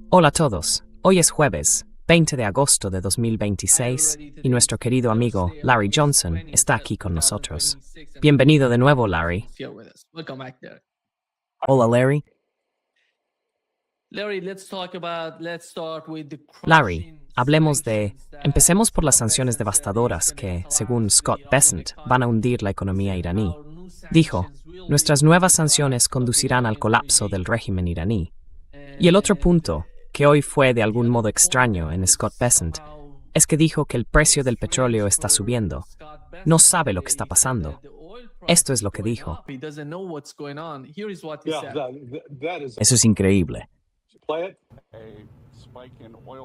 Hola a todos, hoy es jueves, 20 de agosto de 2026, y nuestro querido amigo Larry Johnson está aquí con nosotros. Bienvenido de nuevo, Larry. Hola, Larry. Larry, empecemos por las sanciones devastadoras que, según Scott Bessent, van a hundir la economía iraní. Dijo, nuestras nuevas sanciones conducirán al colapso del régimen iraní. Y el otro punto, que hoy fue de algún modo extraño en Scott Bessent, es que dijo que el precio del petróleo está subiendo. No sabe lo que está pasando. Esto es lo que dijo. Eso es increíble.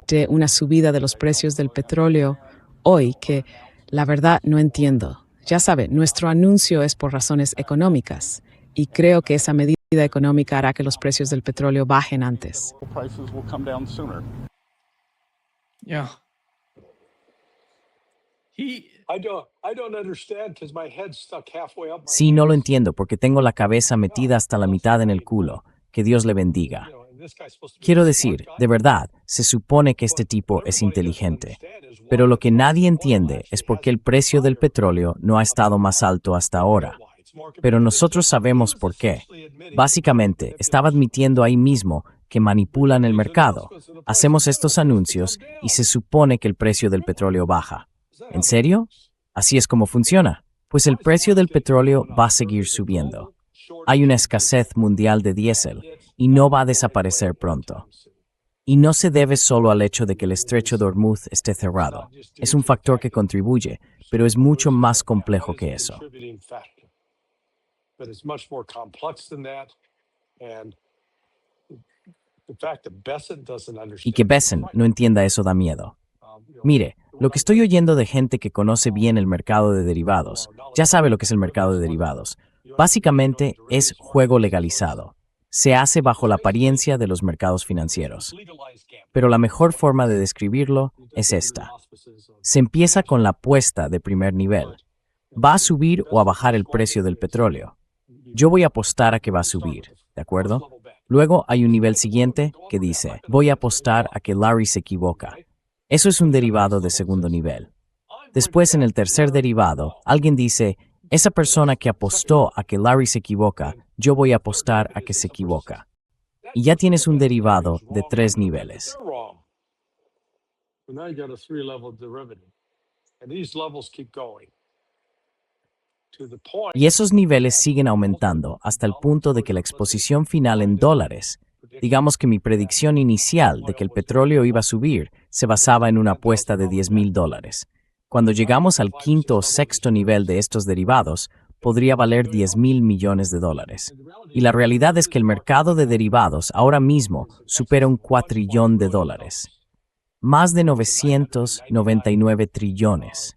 De una subida de los precios del petróleo hoy que, la verdad, no entiendo. Ya sabe, nuestro anuncio es por razones económicas y creo que esa medida económica hará que los precios del petróleo bajen antes. Sí, no lo entiendo porque tengo la cabeza metida hasta la mitad en el culo. Que Dios le bendiga. Quiero decir, de verdad, se supone que este tipo es inteligente. Pero lo que nadie entiende es por qué el precio del petróleo no ha estado más alto hasta ahora. Pero nosotros sabemos por qué. Básicamente, estaba admitiendo ahí mismo que manipulan el mercado. Hacemos estos anuncios y se supone que el precio del petróleo baja. ¿En serio? ¿Así es como funciona? Pues el precio del petróleo va a seguir subiendo. Hay una escasez mundial de diésel y no va a desaparecer pronto. Y no se debe solo al hecho de que el estrecho de Hormuz esté cerrado. Es un factor que contribuye, pero es mucho más complejo que eso. Y que Bessent no entienda eso da miedo. Mire, lo que estoy oyendo de gente que conoce bien el mercado de derivados, ya sabe lo que es el mercado de derivados. Básicamente es juego legalizado. Se hace bajo la apariencia de los mercados financieros. Pero la mejor forma de describirlo es esta. Se empieza con la apuesta de primer nivel. ¿Va a subir o a bajar el precio del petróleo? Yo voy a apostar a que va a subir, ¿de acuerdo? Luego hay un nivel siguiente que dice, voy a apostar a que Larry se equivoca. Eso es un derivado de segundo nivel. Después, en el tercer derivado, alguien dice, esa persona que apostó a que Larry se equivoca, yo voy a apostar a que se equivoca. Y ya tienes un derivado de 3 niveles. Y esos niveles siguen aumentando hasta el punto de que la exposición final en dólares, digamos que mi predicción inicial de que el petróleo iba a subir se basaba en una apuesta de $10,000. Cuando llegamos al quinto o sexto nivel de estos derivados, podría valer $10,000 millones. Y la realidad es que el mercado de derivados ahora mismo supera $1 cuatrillón. Más de 999 trillones.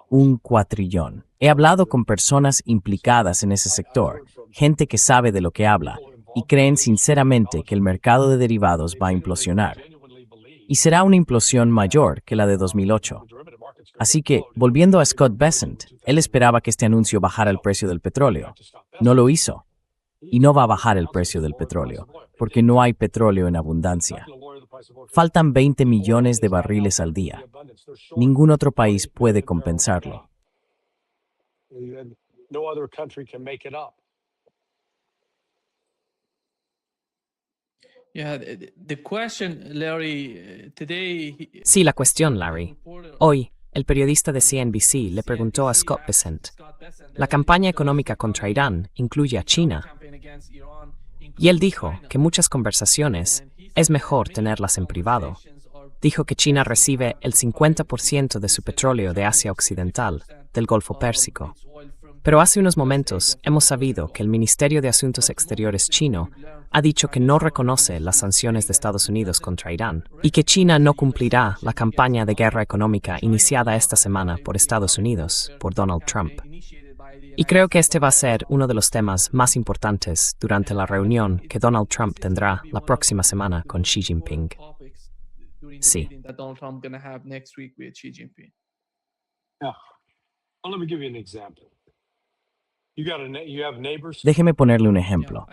$1 cuatrillón. He hablado con personas implicadas en ese sector, gente que sabe de lo que habla, y creen sinceramente que el mercado de derivados va a implosionar. Y será una implosión mayor que la de 2008. Así que, volviendo a Scott Bessent, él esperaba que este anuncio bajara el precio del petróleo. No lo hizo. Y no va a bajar el precio del petróleo, porque no hay petróleo en abundancia. Faltan 20 millones de barriles al día. Ningún otro país puede compensarlo. Sí, la cuestión, Larry. Hoy, el periodista de CNBC le preguntó a Scott Bessent, la campaña económica contra Irán incluye a China. Y él dijo que muchas conversaciones es mejor tenerlas en privado. Dijo que China recibe el 50% de su petróleo de Asia Occidental, del Golfo Pérsico. Pero hace unos momentos hemos sabido que el Ministerio de Asuntos Exteriores chino ha dicho que no reconoce las sanciones de Estados Unidos contra Irán y que China no cumplirá la campaña de guerra económica iniciada esta semana por Estados Unidos, por Donald Trump. Y creo que este va a ser uno de los temas más importantes durante la reunión que Donald Trump tendrá la próxima semana con Xi Jinping. Sí. Déjeme ponerle un ejemplo.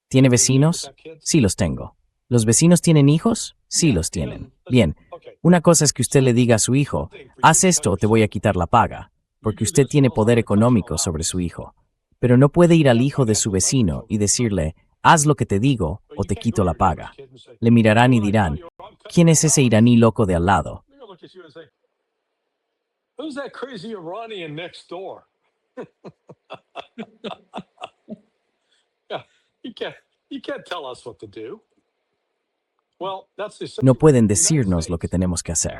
¿Tiene vecinos? Sí, los tengo. ¿Los vecinos tienen hijos? Sí, los tienen. Bien, una cosa es que usted le diga a su hijo, haz esto o te voy a quitar la paga, porque usted tiene poder económico sobre su hijo. Pero no puede ir al hijo de su vecino y decirle, haz lo que te digo o te quito la paga. Le mirarán y dirán, ¿quién es ese iraní loco de al lado? Who's that crazy Iranian next door? Yeah, you can't tell us what to do. Well, that's the No pueden decirnos lo que tenemos que hacer.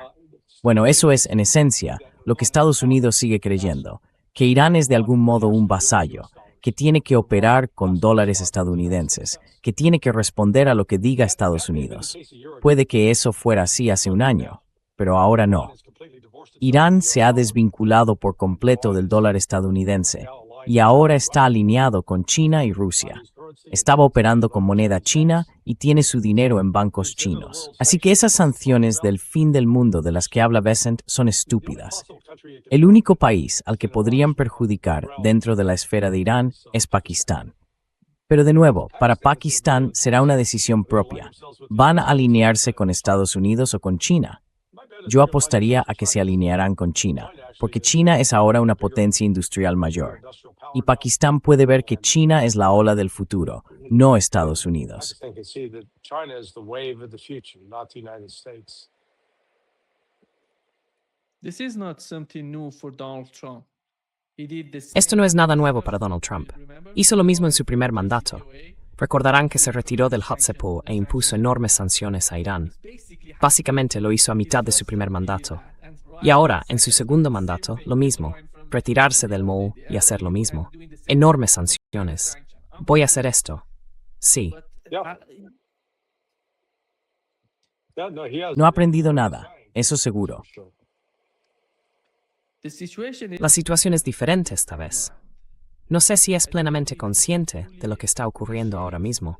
Bueno, eso es, en esencia, lo que Estados Unidos sigue creyendo, que Irán es de algún modo un vasallo, que tiene que operar con dólares estadounidenses, que tiene que responder a lo que diga Estados Unidos. Puede que eso fuera así hace un año, pero ahora no. Irán se ha desvinculado por completo del dólar estadounidense y ahora está alineado con China y Rusia. Estaba operando con moneda china y tiene su dinero en bancos chinos. Así que esas sanciones del fin del mundo de las que habla Bessent son estúpidas. El único país al que podrían perjudicar dentro de la esfera de Irán es Pakistán. Pero de nuevo, para Pakistán será una decisión propia. ¿Van a alinearse con Estados Unidos o con China? Yo apostaría a que se alinearán con China, porque China es ahora una potencia industrial mayor. Y Pakistán puede ver que China es la ola del futuro, no Estados Unidos. Esto no es nada nuevo para Donald Trump. Hizo lo mismo en su primer mandato. Recordarán que se retiró del Hotsepo e impuso enormes sanciones a Irán. Básicamente lo hizo a mitad de su primer mandato. Y ahora, en su segundo mandato, lo mismo. Retirarse del MOU y hacer lo mismo. Enormes sanciones. Voy a hacer esto. Sí. No ha aprendido nada, eso seguro. La situación es diferente esta vez. No sé si es plenamente consciente de lo que está ocurriendo ahora mismo.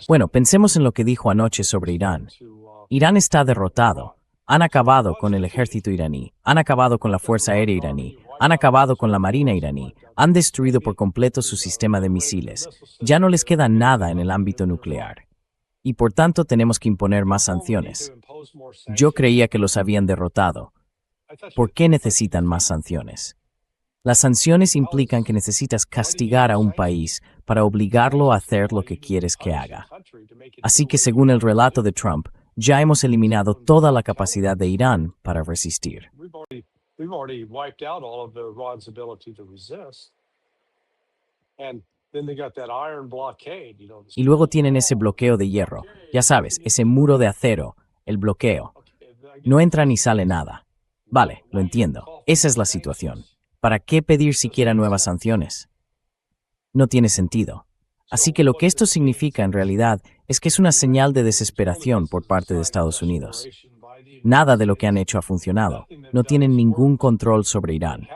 Bueno, pensemos en lo que dijo anoche sobre Irán. Irán está derrotado. Han acabado con el ejército iraní, han acabado con la Fuerza Aérea iraní, han acabado con la Marina iraní, han destruido por completo su sistema de misiles. Ya no les queda nada en el ámbito nuclear. Y por tanto tenemos que imponer más sanciones. Yo creía que los habían derrotado. ¿Por qué necesitan más sanciones? Las sanciones implican que necesitas castigar a un país para obligarlo a hacer lo que quieres que haga. Así que según el relato de Trump, ya hemos eliminado toda la capacidad de Irán para resistir. Y luego tienen ese bloqueo de hierro, ya sabes, ese muro de acero, el bloqueo. No entra ni sale nada. Vale, lo entiendo. Esa es la situación. ¿Para qué pedir siquiera nuevas sanciones? No tiene sentido. Así que lo que esto significa en realidad es que es una señal de desesperación por parte de Estados Unidos. Nada de lo que han hecho ha funcionado. No tienen ningún control sobre Irán.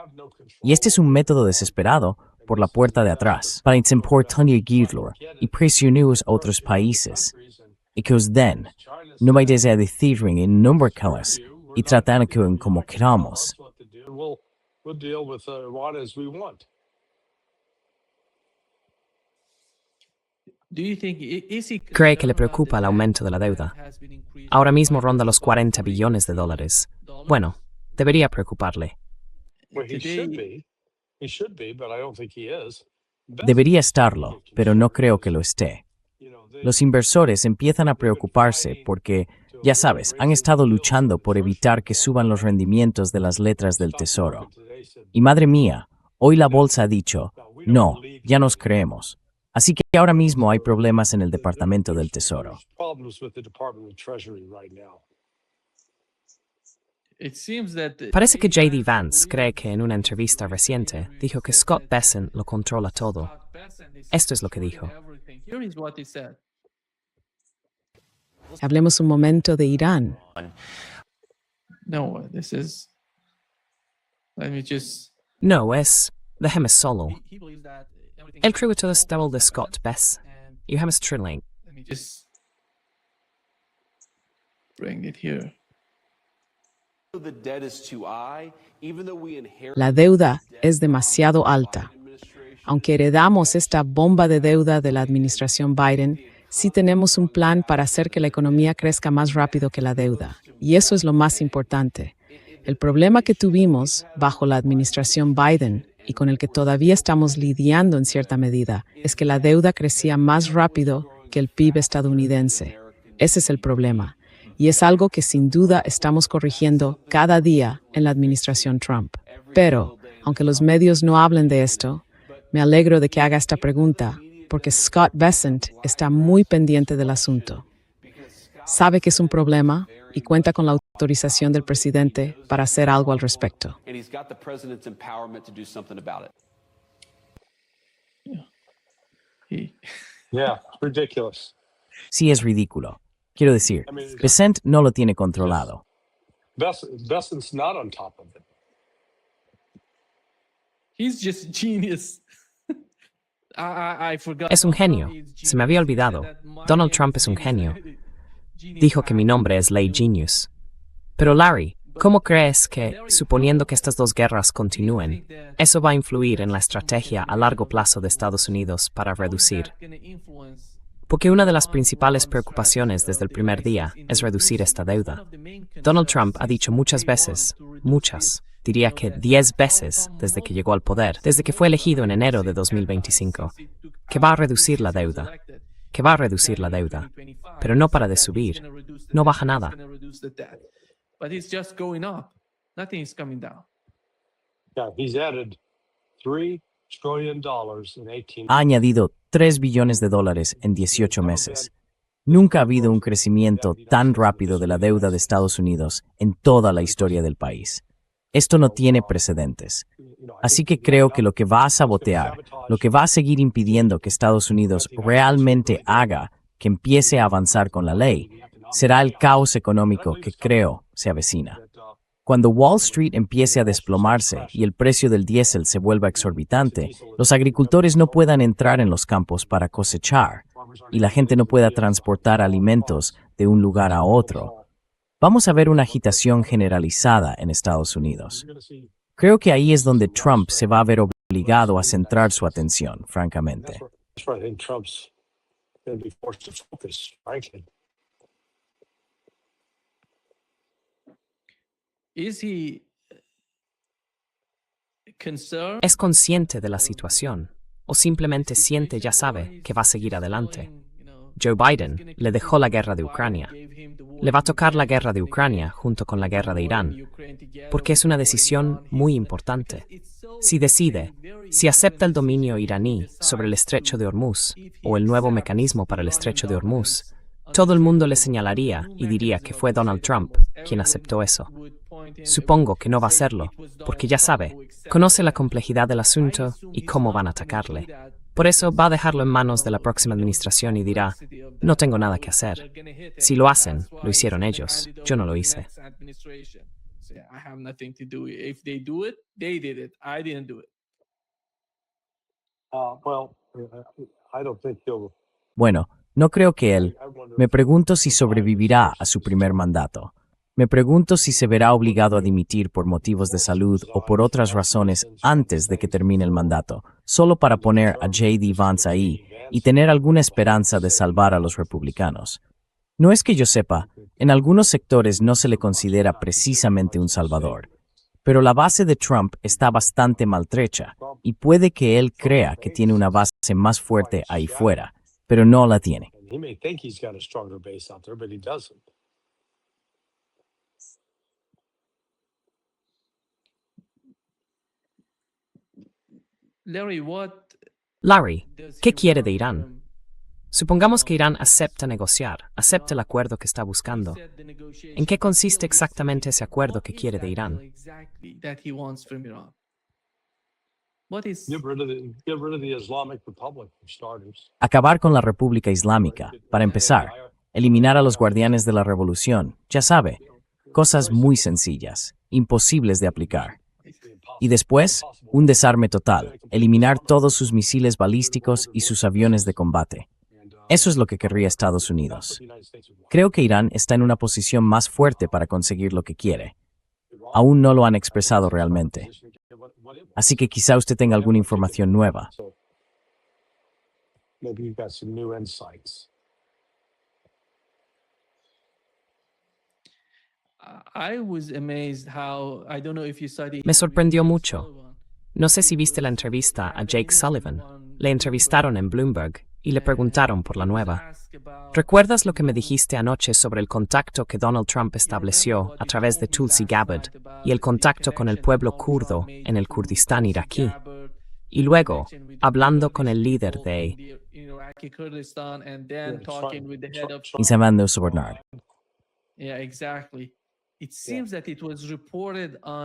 Y este es un método desesperado por la puerta de atrás, para importar y presionar a otros países. Y que then, no me desea decir en nombre de ellos y tratar como queramos. ¿Cree que le preocupa el aumento de la deuda? Ahora mismo ronda los 40 billones de dólares. Bueno, debería preocuparle. Debería estarlo, pero no creo que lo esté. Los inversores empiezan a preocuparse porque, ya sabes, han estado luchando por evitar que suban los rendimientos de las letras del Tesoro. Y madre mía, hoy la bolsa ha dicho, no, ya nos creemos. Así que ahora mismo hay problemas en el Departamento del Tesoro. Parece que J.D. Vance cree que en una entrevista reciente dijo que Scott Bessent lo controla todo. Esto es lo que dijo. Hablemos un momento de Irán. No, es... Déjeme solo. Él cree que todo está mal de Scott Bess. Y déjame trilling. La deuda es demasiado alta. Aunque heredamos esta bomba de deuda de la administración Biden, sí tenemos un plan para hacer que la economía crezca más rápido que la deuda. Y eso es lo más importante. El problema que tuvimos bajo la administración Biden y con el que todavía estamos lidiando en cierta medida es que la deuda crecía más rápido que el PIB estadounidense. Ese es el problema. Y es algo que sin duda estamos corrigiendo cada día en la administración Trump. Pero, aunque los medios no hablen de esto, me alegro de que haga esta pregunta, porque Scott Bessent está muy pendiente del asunto. Sabe que es un problema y cuenta con la autorización del presidente para hacer algo al respecto. Yeah, ridiculous. Sí, es ridículo. Quiero decir, Bessent no lo tiene controlado. Bessent's not on top of it. He's just genius. I forgot. Es un genio. Se me había olvidado. Donald Trump es un genio. Dijo que mi nombre es Lay Genius. Pero Larry, ¿cómo crees que, suponiendo que estas dos guerras continúen, eso va a influir en la estrategia a largo plazo de Estados Unidos para reducir? Porque una de las principales preocupaciones desde el primer día es reducir esta deuda. Donald Trump ha dicho muchas veces, diría que 10 veces desde que llegó al poder, desde que fue elegido en enero de 2025, que va a reducir la deuda, pero no para de subir, no baja nada. But it's just going up. Nothing is coming down. Yeah, he's added $3 trillion in 18 Ha añadido $3 billones en 18 meses. Nunca ha habido un crecimiento tan rápido de la deuda de Estados Unidos en toda la historia del país. Esto no tiene precedentes. Así que creo que lo que va a sabotear, lo que va a seguir impidiendo que Estados Unidos realmente haga que empiece a avanzar con la ley, será el caos económico que creo se avecina. Cuando Wall Street empiece a desplomarse y el precio del diésel se vuelva exorbitante, los agricultores no puedan entrar en los campos para cosechar y la gente no pueda transportar alimentos de un lugar a otro, vamos a ver una agitación generalizada en Estados Unidos. Creo que ahí es donde Trump se va a ver obligado a centrar su atención, francamente. That's where I think Trump's going to be forced to focus, frankly. Is he concerned? ¿Es consciente de la situación? ¿O simplemente siente, ya sabe, que va a seguir adelante? Joe Biden le dejó la guerra de Ucrania. Le va a tocar la guerra de Ucrania junto con la guerra de Irán, porque es una decisión muy importante. Si decide, si acepta el dominio iraní sobre el estrecho de Hormuz o el nuevo mecanismo para el estrecho de Hormuz, todo el mundo le señalaría y diría que fue Donald Trump quien aceptó eso. Supongo que no va a hacerlo, porque ya sabe, conoce la complejidad del asunto y cómo van a atacarle. Por eso va a dejarlo en manos de la próxima administración y dirá, no tengo nada que hacer. Si lo hacen, lo hicieron ellos, yo no lo hice. Well, I don't think he'll. Bueno, no creo que él. Me pregunto si sobrevivirá a su primer mandato. Me pregunto si se verá obligado a dimitir por motivos de salud o por otras razones antes de que termine el mandato, solo para poner a J.D. Vance ahí y tener alguna esperanza de salvar a los republicanos. No es que yo sepa, en algunos sectores no se le considera precisamente un salvador, pero la base de Trump está bastante maltrecha y puede que él crea que tiene una base más fuerte ahí fuera, pero no la tiene. He may think he's got a stronger base out there, but he doesn't. Larry, ¿qué quiere de Irán? Supongamos que Irán acepta negociar, acepta el acuerdo que está buscando. ¿En qué consiste exactamente ese acuerdo que quiere de Irán? Get rid of the Islamic Republic, for starters. Acabar con la República Islámica, para empezar. Eliminar a los guardianes de la revolución, ya sabe. Cosas muy sencillas, imposibles de aplicar. Y después, un desarme total, eliminar todos sus misiles balísticos y sus aviones de combate. Eso es lo que querría Estados Unidos. Creo que Irán está en una posición más fuerte para conseguir lo que quiere. Aún no lo han expresado realmente. Así que quizá usted tenga alguna información nueva. So maybe you've got some new insights. I was amazed how, I don't know if you saw the Me interview sorprendió with mucho. Sullivan. No sé si viste la entrevista a Jake Sullivan. Le entrevistaron en Bloomberg y le preguntaron por la nueva. ¿Recuerdas lo que me dijiste anoche sobre el contacto que Donald Trump estableció a través de Tulsi Gabbard y el contacto con el pueblo kurdo en el Kurdistán iraquí? Y luego, hablando con el líder de... Y se van a sobornar.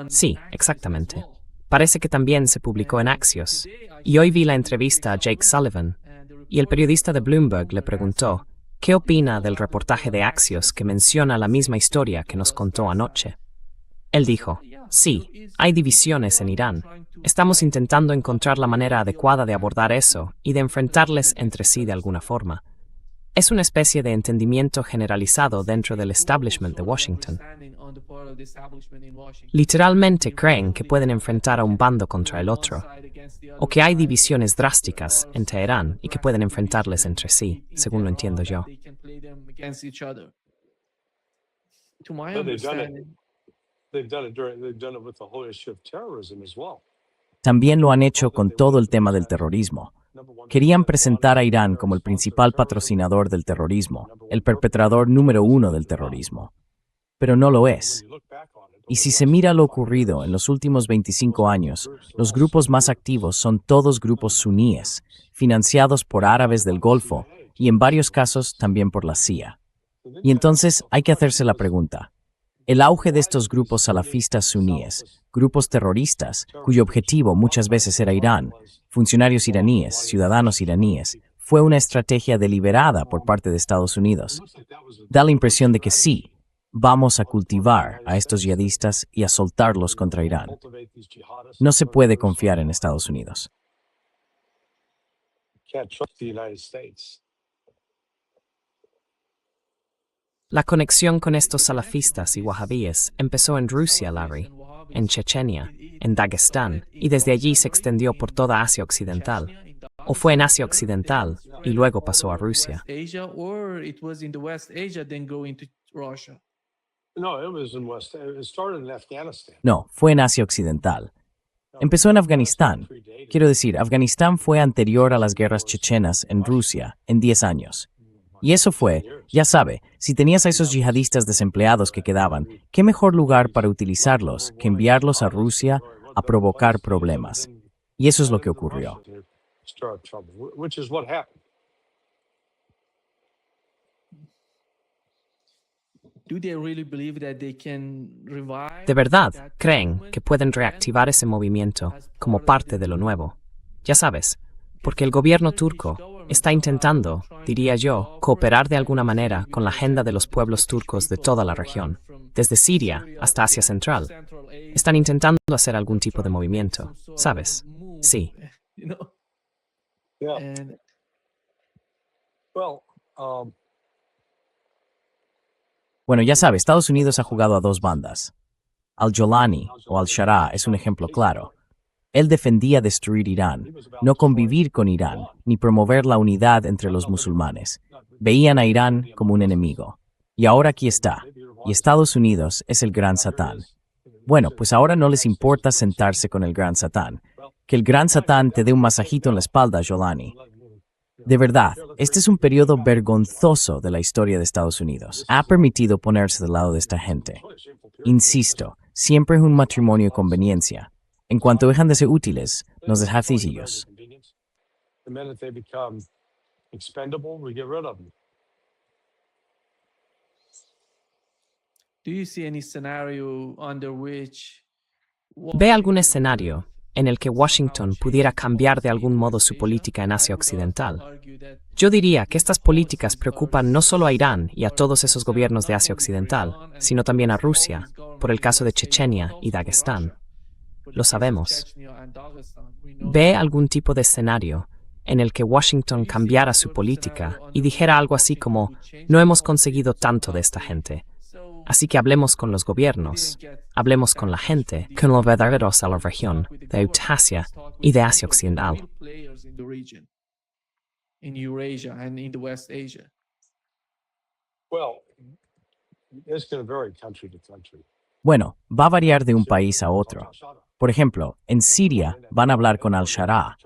Sí, exactamente. Parece que también se publicó en Axios. Y hoy vi la entrevista a Jake Sullivan, y el periodista de Bloomberg le preguntó, ¿qué opina del reportaje de Axios que menciona la misma historia que nos contó anoche? Él dijo, sí, hay divisiones en Irán. Estamos intentando encontrar la manera adecuada de abordar eso y de enfrentarles entre sí de alguna forma. Es una especie de entendimiento generalizado dentro del establishment de Washington. Literalmente creen que pueden enfrentar a un bando contra el otro, o que hay divisiones drásticas en Teherán y que pueden enfrentarles entre sí, según lo entiendo yo. But they've done it with the whole issue of terrorism as well. También lo han hecho con todo el tema del terrorismo. Querían presentar a Irán como el principal patrocinador del terrorismo, el perpetrador número uno del terrorismo. Pero no lo es. Y si se mira lo ocurrido en los últimos 25 años, los grupos más activos son todos grupos suníes, financiados por árabes del Golfo y en varios casos también por la CIA. Y entonces hay que hacerse la pregunta. El auge de estos grupos salafistas suníes, grupos terroristas, cuyo objetivo muchas veces era Irán, funcionarios iraníes, ciudadanos iraníes, fue una estrategia deliberada por parte de Estados Unidos. Da la impresión de que sí, vamos a cultivar a estos yihadistas y a soltarlos contra Irán. No se puede confiar en Estados Unidos. Can't trust the United States. La conexión con estos salafistas y wahabíes empezó en Rusia, Larry, en Chechenia, en Dagestán, y desde allí se extendió por toda Asia Occidental. O fue en Asia Occidental y luego pasó a Rusia. No, it was in West. It started in Afghanistan. No, fue en Asia Occidental. Empezó en Afganistán. Quiero decir, Afganistán fue anterior a las guerras chechenas en Rusia, en 10 años. Y eso fue, ya sabe, si tenías a esos yihadistas desempleados que quedaban, ¿qué mejor lugar para utilizarlos que enviarlos a Rusia a provocar problemas? Y eso es lo que ocurrió. Start trouble, which is what happened. ¿De verdad creen que pueden reactivar ese movimiento como parte de lo nuevo? Ya sabes, porque el gobierno turco está intentando, diría yo, cooperar de alguna manera con la agenda de los pueblos turcos de toda la región, desde Siria hasta Asia Central. Están intentando hacer algún tipo de movimiento, ¿sabes? Sí. Yeah. Well, Bueno, ya sabe, Estados Unidos ha jugado a dos bandas. Al-Jolani o Al-Sharaa es un ejemplo claro. Él defendía destruir Irán, no convivir con Irán, ni promover la unidad entre los musulmanes. Veían a Irán como un enemigo. Y ahora aquí está. Y Estados Unidos es el gran Satán. Bueno, pues ahora no les importa sentarse con el gran Satán. Que el gran Satán te dé un masajito en la espalda, Jolani. De verdad, este es un periodo vergonzoso de la historia de Estados Unidos. Ha permitido ponerse del lado de esta gente. Insisto, siempre es un matrimonio de conveniencia. En cuanto dejan de ser útiles, nos dejan sencillos. the minute they become expendable, we get rid of them. Do you see any scenario under which ¿Ve algún escenario en el que Washington pudiera cambiar de algún modo su política en Asia Occidental? Yo diría que estas políticas preocupan no solo a Irán y a todos esos gobiernos de Asia Occidental, sino también a Rusia, por el caso de Chechenia y Dagestán. Lo sabemos. ¿Ve algún tipo de escenario en el que Washington cambiara su política y dijera algo así como, no hemos conseguido tanto de esta gente, Así que hablemos con los gobiernos, hablemos con la gente, con los verdaderos a la región de Eurasia y de Asia Occidental. In Eurasia and in the West Asia. Well, it's going to vary country to country. Bueno, va a variar de un país a otro. Por ejemplo, en Siria van a hablar con Al-Sharaa.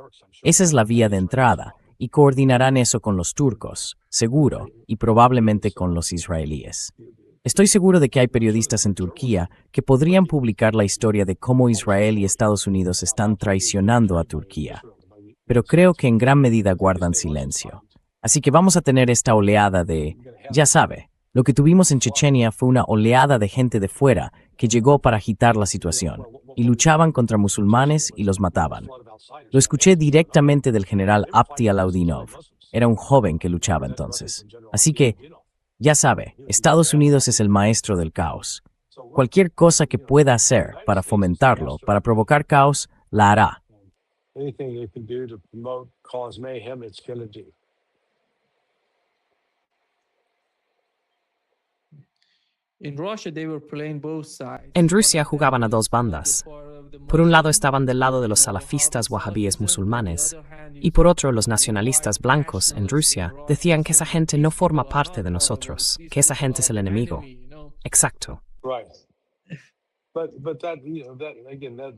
Esa es la vía de entrada, y coordinarán eso con los turcos, seguro, y probablemente con los israelíes. Estoy seguro de que hay periodistas en Turquía que podrían publicar la historia de cómo Israel y Estados Unidos están traicionando a Turquía, pero creo que en gran medida guardan silencio. Así que vamos a tener esta oleada de, ya sabe, lo que tuvimos en Chechenia fue una oleada de gente de fuera que llegó para agitar la situación, y luchaban contra musulmanes y los mataban. Lo escuché directamente del general Abdi Alaudinov. Era un joven que luchaba entonces. Así que, ya sabe, Estados Unidos es el maestro del caos. Cualquier cosa que pueda hacer para fomentarlo, para provocar caos, la hará. Anything they can do to promote, cause mayhem, it's going to do. In Russia, they were playing both sides. En Rusia jugaban a dos bandas. Por un lado estaban del lado de los salafistas wahabíes musulmanes, y por otro los nacionalistas blancos en Rusia decían que esa gente no forma parte de nosotros, que esa gente es el enemigo. Exacto. Right. But that, again, that.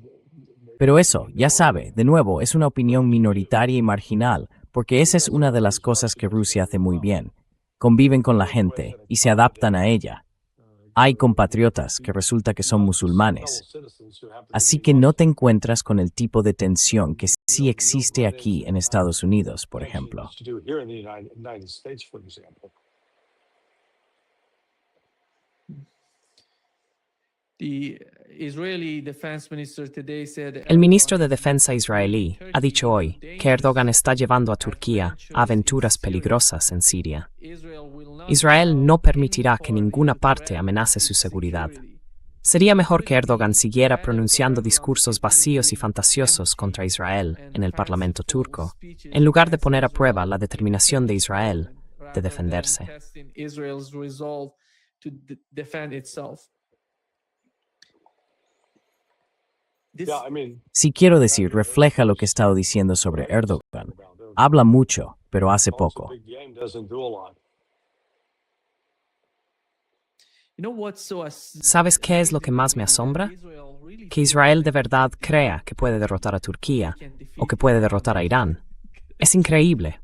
Pero eso, ya sabe, de nuevo, es una opinión minoritaria y marginal, porque esa es una de las cosas que Rusia hace muy bien. Conviven con la gente y se adaptan a ella. Hay compatriotas que resulta que son musulmanes. Así que no te encuentras con el tipo de tensión que sí existe aquí en Estados Unidos, por ejemplo. El ministro de Defensa israelí ha dicho hoy que Erdogan está llevando a Turquía a aventuras peligrosas en Siria. Israel no permitirá que ninguna parte amenace su seguridad. Sería mejor que Erdogan siguiera pronunciando discursos vacíos y fantasiosos contra Israel en el Parlamento turco, en lugar de poner a prueba la determinación de Israel de defenderse. Sí, quiero decir, refleja lo que he estado diciendo sobre Erdogan. Habla mucho, pero hace poco. ¿Sabes qué es lo que más me asombra? Que Israel de verdad crea que puede derrotar a Turquía o que puede derrotar a Irán. Es increíble.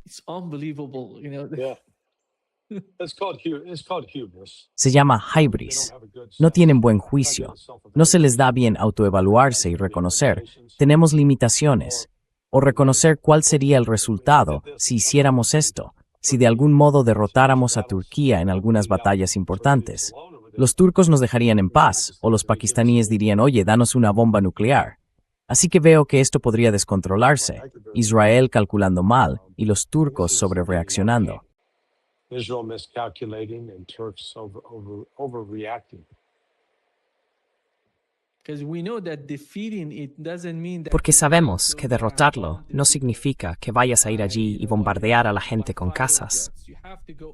Se llama hybris. No tienen buen juicio. No se les da bien autoevaluarse y reconocer. Tenemos limitaciones. O reconocer cuál sería el resultado si hiciéramos esto, si de algún modo derrotáramos a Turquía en algunas batallas importantes. Los turcos nos dejarían en paz, o los pakistaníes dirían, oye, danos una bomba nuclear. Así que veo que esto podría descontrolarse, Israel calculando mal y los turcos sobrereaccionando. Israel miscalculating and Turks overreacting. Porque sabemos que derrotarlo no significa que vayas a ir allí y bombardear a la gente con casas.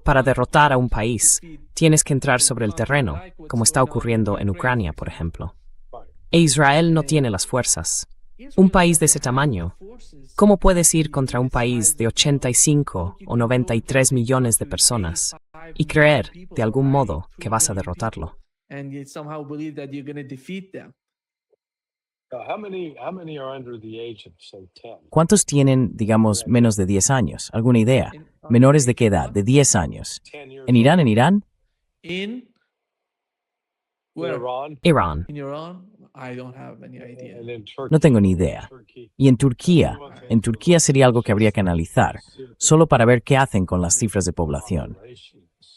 Para derrotar a un país, tienes que entrar sobre el terreno, como está ocurriendo en Ucrania, por ejemplo. E Israel no tiene las fuerzas. Un país de ese tamaño, ¿cómo puedes ir contra un país de 85 o 93 millones de personas y creer, de algún modo, que vas a derrotarlo? ¿Cuántos tienen, digamos, menos de 10 años? ¿Alguna idea? ¿Menores de qué edad? De 10 años. ¿En Irán? ¿En Irán? Irán. No tengo ni idea. Y en Turquía sería algo que habría que analizar, solo para ver qué hacen con las cifras de población.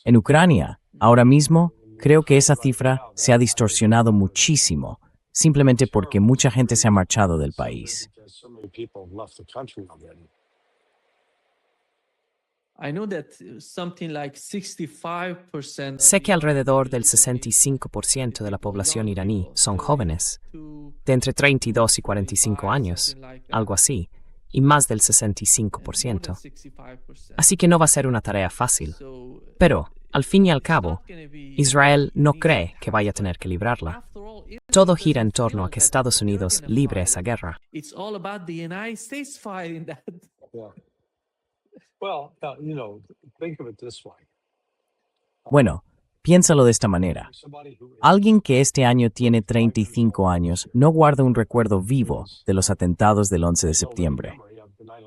En Ucrania, ahora mismo, creo que esa cifra se ha distorsionado muchísimo, simplemente porque mucha gente se ha marchado del país. Sé que alrededor del 65% de la población iraní son jóvenes, de entre 32 y 45 años, algo así, y más del 65%. Así que no va a ser una tarea fácil. Pero, Al fin y al cabo, Israel no cree que vaya a tener que librarla. Todo gira en torno a que Estados Unidos libre esa guerra. It's all about the United States fighting that. Yeah. Well, think of it this way. Bueno, piénsalo de esta manera. Somebody who Alguien que este año tiene 35 años no guarda un recuerdo vivo de los atentados del 11 de septiembre.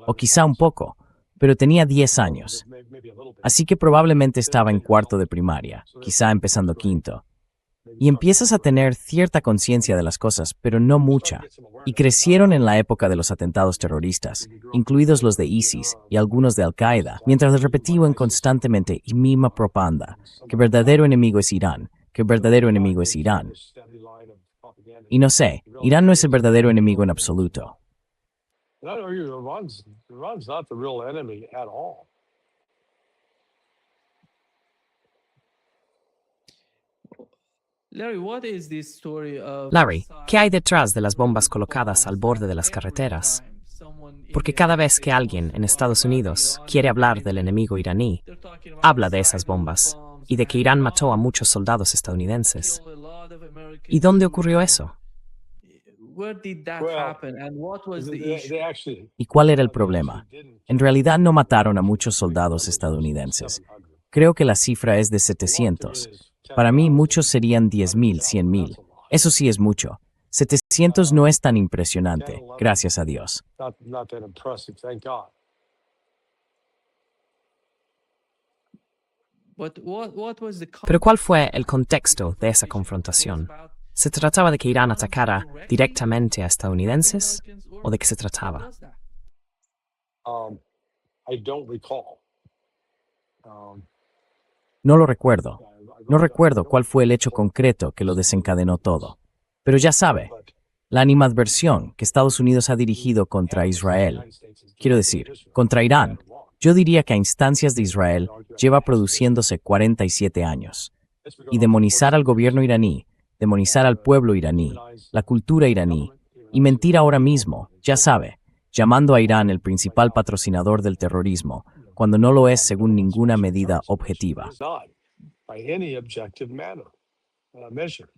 O quizá un poco, pero tenía 10 años. maybe a little bit. Así que probablemente estaba en cuarto de primaria, quizá empezando quinto. Y empiezas a tener cierta conciencia de las cosas, pero no mucha. Y crecieron en la época de los atentados terroristas, incluidos los de ISIS y algunos de Al-Qaeda, mientras repetían constantemente y misma propaganda, que el verdadero enemigo es Irán, que el verdadero enemigo es Irán. Y no sé, Irán no es el verdadero enemigo en absoluto. And I know Iran's not the real enemy at all. Larry, what is this story of Larry, ¿qué hay detrás de las bombas colocadas al borde de las carreteras? Porque cada vez que alguien en Estados Unidos quiere hablar del enemigo iraní, habla de esas bombas y de que Irán mató a muchos soldados estadounidenses. ¿Y dónde ocurrió eso? Where did that Well, happen and what was the They issue? actually ¿Y cuál era el problema? En realidad no mataron a muchos soldados estadounidenses. Creo que la cifra es de 700. Para mí muchos serían 10,000, 100,000. Eso sí es mucho. 700 no es tan impresionante, gracias a Dios. not that impressive, thank God. But what was the Pero ¿cuál fue el contexto de esa confrontación? ¿Se trataba de que Irán atacara directamente a estadounidenses o de qué se trataba? I don't recall. No lo recuerdo. No recuerdo cuál fue el hecho concreto que lo desencadenó todo. Pero ya sabe, la animadversión que Estados Unidos ha dirigido contra Israel, quiero decir, contra Irán, yo diría que a instancias de Israel lleva produciéndose 47 años. Y demonizar al gobierno iraní, demonizar al pueblo iraní, la cultura iraní, y mentir ahora mismo, ya sabe, llamando a Irán el principal patrocinador del terrorismo, cuando no lo es según ninguna medida objetiva. It's not by any objective measure.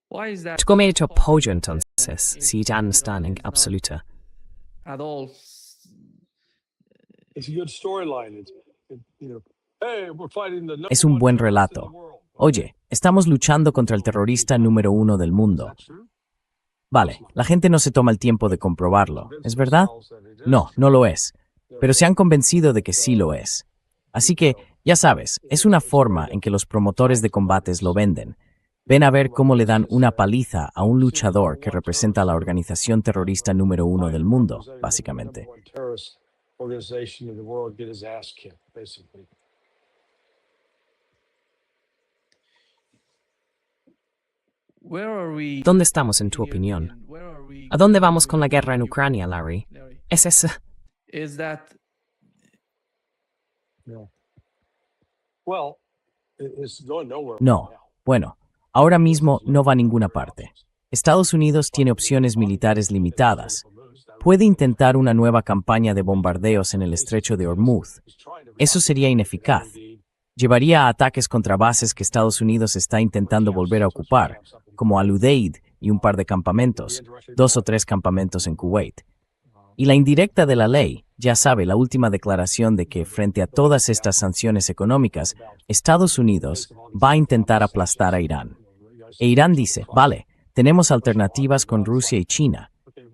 Why is that ¿Cómo he hecho apoyo entonces si Irán está en absoluta? at all? It's a good storyline. Hey, we're fighting the Es un buen relato. Oye, estamos luchando contra el terrorista número 1 del mundo. Vale, la gente no se toma el tiempo de comprobarlo, ¿es verdad? No, no lo es. Pero se han convencido de que sí lo es. Así que, ya sabes, es una forma en que los promotores de combates lo venden. Ven a ver cómo le dan una paliza a un luchador que representa a la organización terrorista número 1 del mundo, básicamente. Organization in the world get his ass kicked, basically. Where are we? ¿Dónde estamos en tu opinión? Where are we? ¿A dónde vamos con la guerra en Ucrania, Larry? Larry? ¿Es esa? Is that Yeah. Well, it's going nowhere. No. Bueno, ahora mismo no va a ninguna parte. Estados Unidos tiene opciones militares limitadas. Puede intentar una nueva campaña de bombardeos en el estrecho de Hormuz. Eso sería ineficaz. Llevaría a ataques contra bases que Estados Unidos está intentando volver a ocupar, como Al-Udeid y un par de campamentos, 2 o 3 campamentos en Kuwait. Y la indirecta de la ley, ya sabe, la última declaración de que frente a todas estas sanciones económicas, Estados Unidos va a intentar aplastar a Irán. E Irán dice, vale, tenemos alternativas con Rusia y China,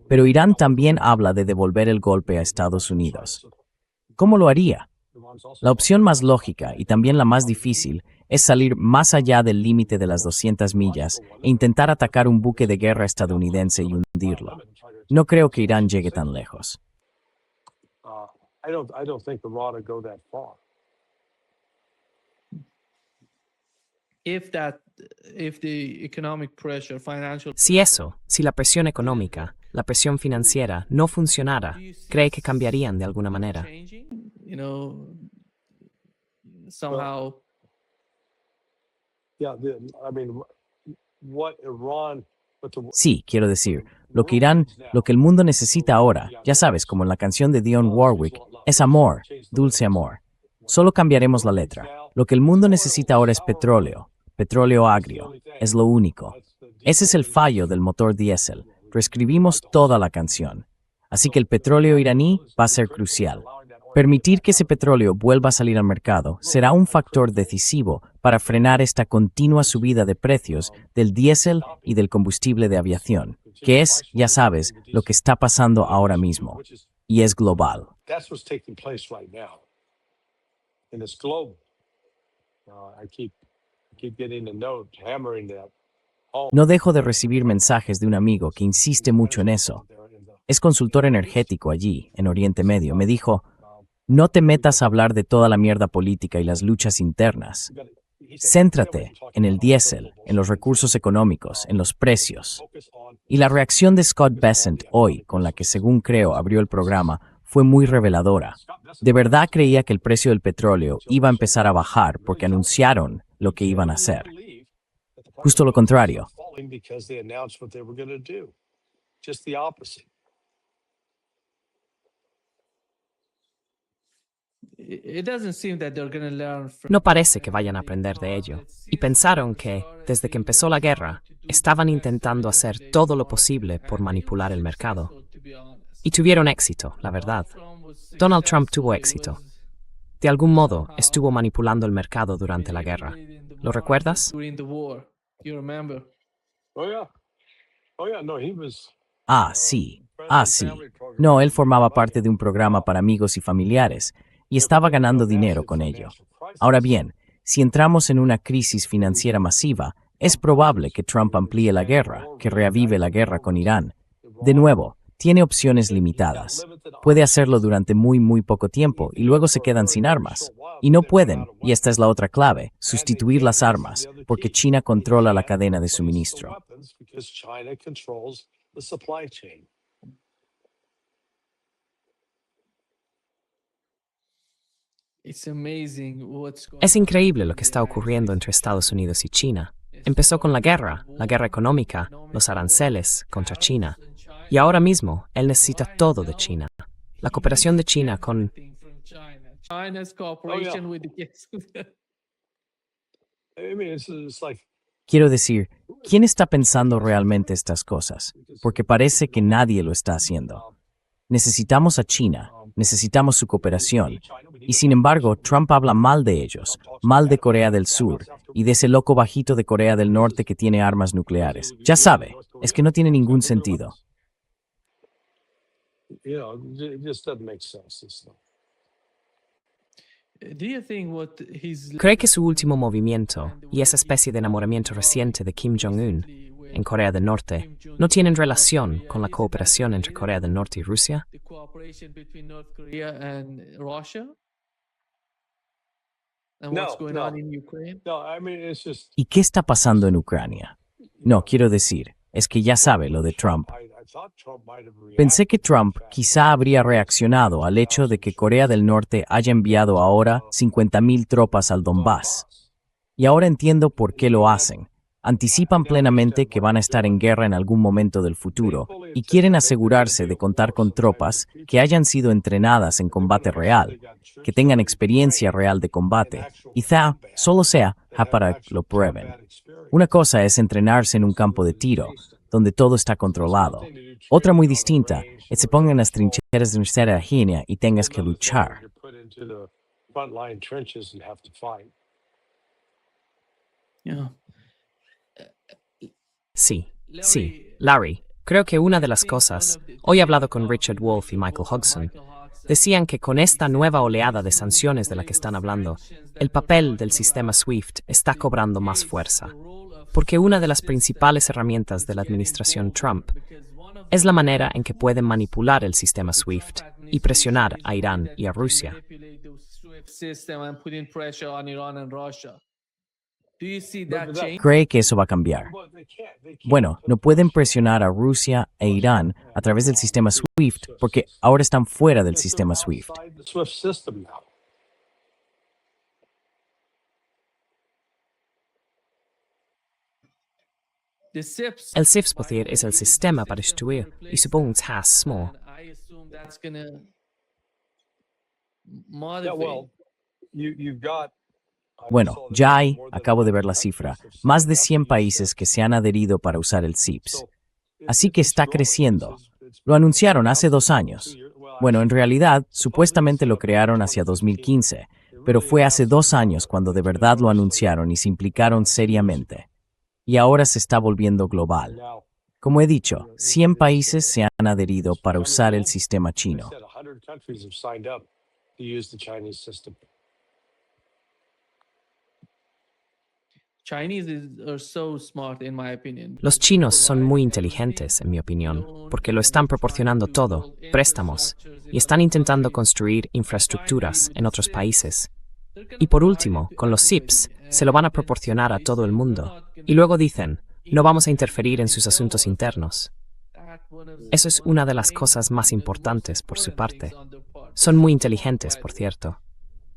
pero Irán también habla de devolver el golpe a Estados Unidos. ¿Cómo lo haría? La opción más lógica y también la más difícil es salir más allá del límite de las 200 millas e intentar atacar un buque de guerra estadounidense y hundirlo. No creo que Irán llegue tan lejos. I don't think Iran would go that far. if the economic pressure, financial Si la presión económica, la presión financiera no funcionara, ¿cree que cambiarían de alguna manera? changing, somehow Yeah, I mean, what Iran, what the, Sí, quiero decir, Lo que el mundo necesita ahora, ya sabes, como en la canción de Dionne Warwick, es amor, dulce amor. Solo cambiaremos la letra. Lo que el mundo necesita ahora es petróleo agrio, es lo único. Ese es el fallo del motor diésel. Reescribimos toda la canción. Así que el petróleo iraní va a ser crucial. Permitir que ese petróleo vuelva a salir al mercado será un factor decisivo para frenar esta continua subida de precios del diésel y del combustible de aviación, que es, ya sabes, lo que está pasando ahora mismo. Y es global. That's what's taking place right now. And it's global. I keep getting a note hammering that. No dejo de recibir mensajes de un amigo que insiste mucho en eso. Es consultor energético allí, en Oriente Medio. Me dijo, no te metas a hablar de toda la mierda política y las luchas internas. Céntrate en el diésel, en los recursos económicos, en los precios. Y la reacción de Scott Bessent hoy, con la que según creo abrió el programa, fue muy reveladora. De verdad creía que el precio del petróleo iba a empezar a bajar porque anunciaron lo que iban a hacer. Justo lo contrario. Because they announced what they were going to do. Just the opposite. It doesn't seem that they're going to learn from. No parece que vayan a aprender de ello. Y pensaron que, desde que empezó la guerra, estaban intentando hacer todo lo posible por manipular el mercado. Y tuvieron éxito, la verdad. Donald Trump tuvo éxito. De algún modo, estuvo manipulando el mercado durante la guerra. ¿Lo recuerdas? During the war, you remember? Oh yeah, no, he was. Sí. No, él formaba parte de un programa para amigos y familiares y estaba ganando dinero con ello. Ahora bien, si entramos en una crisis financiera masiva, es probable que Trump amplíe la guerra, que reavive la guerra con Irán. De nuevo, tiene opciones limitadas. Puede hacerlo durante muy poco tiempo y luego se quedan sin armas. Y no pueden, y esta es la otra clave, sustituir las armas, porque China controla la cadena de suministro. Because China controls the supply chain. It's amazing what's going Es increíble lo que está ocurriendo entre Estados Unidos y China. Empezó con la guerra económica, los aranceles contra China. Y ahora mismo, él necesita todo de China. La cooperación de China con... China's cooperation with the I mean, it's like. Quiero decir, ¿quién está pensando realmente estas cosas? Porque parece que nadie lo está haciendo. Necesitamos a China, necesitamos su cooperación. Y sin embargo, Trump habla mal de ellos, mal de Corea del Sur y de ese loco bajito de Corea del Norte que tiene armas nucleares. Ya sabe, es que no tiene ningún sentido. You know, it just doesn't make sense. It's not. Do you think what he's ¿Cree que su último movimiento y esa especie de enamoramiento reciente de Kim Jong-un en Corea del Norte no tienen relación con la cooperación entre Corea del Norte y Rusia? the cooperation between North Korea and Russia? And what's going on in Ukraine? No, I mean, it's just. ¿Y qué está pasando en Ucrania? No, quiero decir, es que ya sabe lo de Trump. I thought Trump might have reacted. Pensé que Trump quizá habría reaccionado al hecho de que Corea del Norte haya enviado ahora 50,000 tropas al Donbass. Y ahora entiendo por qué lo hacen. Anticipan plenamente que van a estar en guerra en algún momento del futuro y quieren asegurarse de contar con tropas que hayan sido entrenadas en combate real, que tengan experiencia real de combate, y solo sea para que lo prueben. Una cosa es entrenarse en un campo de tiro, donde todo está controlado. Otra muy distinta es se pongan en las trincheras de nuestra Virginia y tengas que luchar. You're put into the front line trenches and have to fight. Yeah. Sí, Larry, creo que una de las cosas, hoy he hablado con Richard Wolff y Michael Hodgson, decían que con esta nueva oleada de sanciones de la que están hablando, el papel del sistema SWIFT está cobrando más fuerza, porque una de las principales herramientas de la administración Trump es la manera en que pueden manipular el sistema SWIFT y presionar a Irán y a Rusia. Manipulate the SWIFT system and putting pressure on Iran and Russia. Do you see that change? ¿Cree que eso va a cambiar? Well, they can't. Bueno, no pueden presionar a Rusia e Irán a través del sistema SWIFT porque ahora están fuera del sistema SWIFT. Outside the SWIFT system now. The SIPs, El SIFS-pothir es el sistema para destruir y supongo has small. I assume that's gonna Yeah, motivate. well, you've got. Bueno, ya hay, acabo de ver la cifra, más de 100 países que se han adherido para usar el SIPS. Así que está creciendo. Lo anunciaron hace 2 años. Bueno, en realidad, supuestamente lo crearon hacia 2015, pero fue hace 2 años cuando de verdad lo anunciaron y se implicaron seriamente. Y ahora se está volviendo global. Como he dicho, 100 países se han adherido para usar el sistema chino. 100 countries have signed up to use the Chinese system. Are so smart, in my opinion. Los chinos son muy inteligentes, en mi opinión, porque lo están proporcionando todo, préstamos, y están intentando construir infraestructuras en otros países. Y por último, con los SIPs, se lo van a proporcionar a todo el mundo. Y luego dicen, no vamos a interferir en sus asuntos internos. Eso es una de las cosas más importantes por su parte. Son muy inteligentes, por cierto.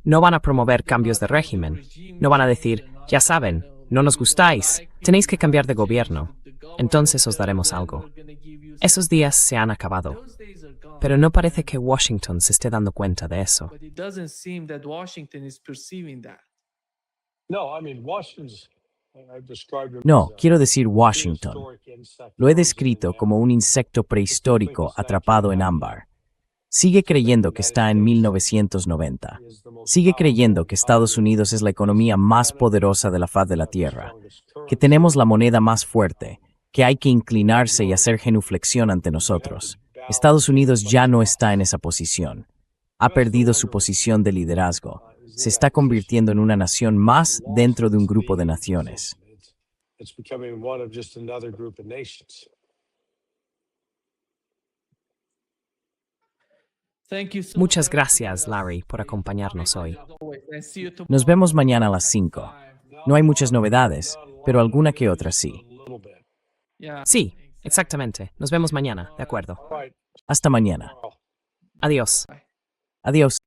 No van a promover cambios de régimen. No van a decir, ya saben, no nos gustáis, tenéis que cambiar de gobierno. Entonces os daremos algo. Esos días se han acabado. Pero no parece que Washington se esté dando cuenta de eso. But it doesn't seem that Washington is perceiving that. No, I mean, Washington's. I've described him No, as a quiero decir Washington. prehistoric insect. Lo he descrito como un insecto prehistórico atrapado en ámbar. Sigue creyendo que está en 1990. Sigue creyendo que Estados Unidos es la economía más poderosa de la faz de la Tierra, que tenemos la moneda más fuerte, que hay que inclinarse y hacer genuflexión ante nosotros. Estados Unidos ya no está en esa posición. Ha perdido su posición de liderazgo. Se está convirtiendo en una nación más dentro de un grupo de naciones. It's becoming one of just another group of nations. Thank you so Muchas much gracias, Larry, por acompañarnos hoy. always, and see you tomorrow. Nos vemos mañana a las 5. No hay muchas novedades, pero alguna que otra sí. A little bit. Yeah. Sí, exactamente. Nos vemos mañana, de acuerdo. All right. Hasta mañana. Adiós. Adiós.